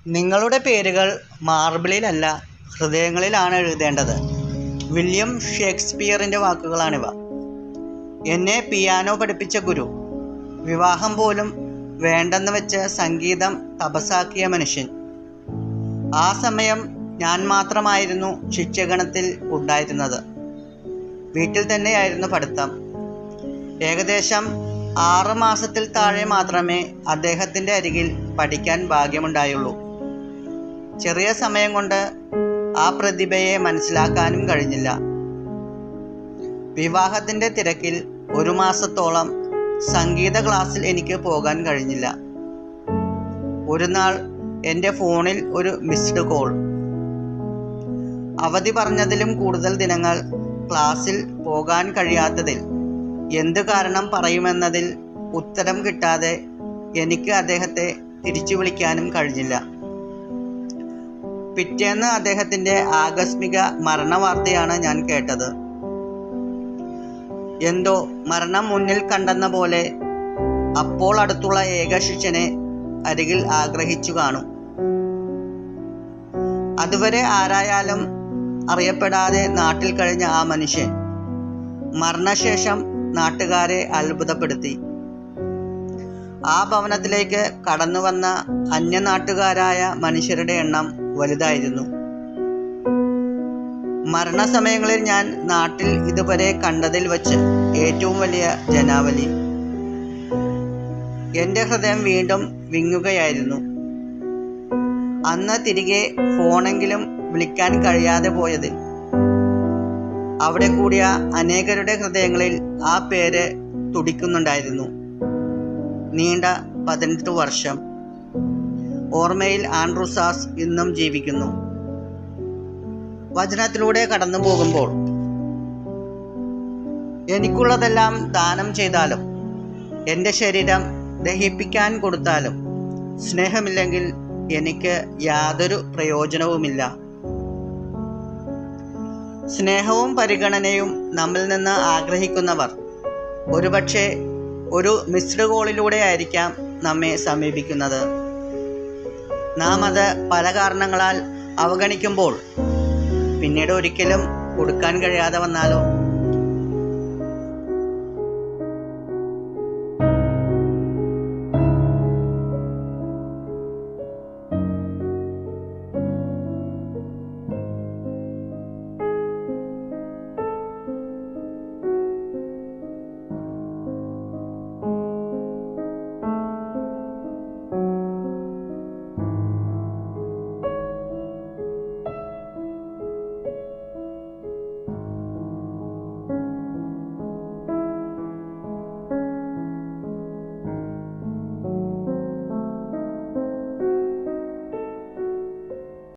നിങ്ങളുടെ പേരുകൾ മാർബിളിലല്ല, ഹൃദയങ്ങളിലാണ് എഴുതേണ്ടത്. വില്യം ഷേക്സ്പിയറിൻ്റെ വാക്കുകളാണിവ. എന്നെ പിയാനോ പഠിപ്പിച്ച ഗുരു, വിവാഹം പോലും വേണ്ടെന്ന് വെച്ച് സംഗീതം തപസ്സാക്കിയ മനുഷ്യൻ. ആ സമയം ഞാൻ മാത്രമായിരുന്നു ശിക്ഷകണത്തിൽ ഉണ്ടായിരുന്നത്. വീട്ടിൽ തന്നെയായിരുന്നു പഠിത്തം. ഏകദേശം 6 മാസത്തിൽ താഴെ മാത്രമേ അദ്ദേഹത്തിൻ്റെ അരികിൽ പഠിക്കാൻ ഭാഗ്യമുണ്ടായുള്ളൂ. ചെറിയ സമയം കൊണ്ട് ആ പ്രതിഭയെ മനസ്സിലാക്കാനും കഴിഞ്ഞില്ല. വിവാഹത്തിൻ്റെ തിരക്കിൽ 1 മാസത്തോളം സംഗീത ക്ലാസ്സിൽ എനിക്ക് പോകാൻ കഴിഞ്ഞില്ല. ഒരു നാൾ എൻ്റെ ഫോണിൽ ഒരു മിസ്ഡ് കോൾ. അവധി പറഞ്ഞതിലും കൂടുതൽ ദിനങ്ങൾ ക്ലാസ്സിൽ പോകാൻ കഴിയാത്തതിൽ എന്ത് കാരണം പറയുമെന്നതിൽ ഉത്തരം കിട്ടാതെ എനിക്ക് അദ്ദേഹത്തെ തിരിച്ചു വിളിക്കാനും കഴിഞ്ഞില്ല. പിറ്റേന്ന് അദ്ദേഹത്തിൻ്റെ ആകസ്മിക മരണവാർത്തയാണ് ഞാൻ കേട്ടത്. എന്തോ മരണം മുന്നിൽ കണ്ടെന്ന പോലെ അപ്പോൾ അടുത്തുള്ള ഏക ശിഷ്യനെ അരികിൽ ആഗ്രഹിച്ചു കാണും. അതുവരെ ആരായാലും അറിയപ്പെടാതെ നാട്ടിൽ കഴിഞ്ഞ ആ മനുഷ്യൻ മരണശേഷം നാട്ടുകാരെ അത്ഭുതപ്പെടുത്തി. ആ ഭവനത്തിലേക്ക് കടന്നു വന്ന അന്യനാട്ടുകാരായ മനുഷ്യരുടെ എണ്ണം വലുതായിരുന്നു. മരണസമയങ്ങളിൽ ഞാൻ നാട്ടിൽ ഇതുവരെ കണ്ടതിൽ വച്ച് ഏറ്റവും വലിയ ജനാവലി. എൻ്റെ ഹൃദയം വീണ്ടും വിങ്ങുകയായിരുന്നു. അന്ന് തിരികെ ഫോണെങ്കിലും വിളിക്കാൻ കഴിയാതെ പോയതിൽ. അവിടെ കൂടിയ അനേകരുടെ ഹൃദയങ്ങളിൽ ആ പേര് തുടിക്കുന്നുണ്ടായിരുന്നു. നീണ്ട 18 വർഷം. ഓർമ്മയിൽ ആൻഡ്രൂസാസ് ഇന്നും ജീവിക്കുന്നു. വചനത്തിലൂടെ കടന്നു പോകുമ്പോൾ എനിക്കുള്ളതെല്ലാം ദാനം ചെയ്താലും, എൻ്റെ ശരീരം ദഹിപ്പിക്കാൻ കൊടുത്താലും, സ്നേഹമില്ലെങ്കിൽ എനിക്ക് യാതൊരു പ്രയോജനവുമില്ല. സ്നേഹവും പരിഗണനയും നമ്മിൽ നിന്ന് ആഗ്രഹിക്കുന്നവർ ഒരുപക്ഷെ ഒരു മിസ്ഡ് കോളിലൂടെ ആയിരിക്കാം നമ്മെ സമീപിക്കുന്നത്. നാം അത് പല കാരണങ്ങളാൽ അവഗണിക്കുമ്പോൾ പിന്നീട് ഒരിക്കലും കൊടുക്കാൻ കഴിയാതെ വന്നാലോ?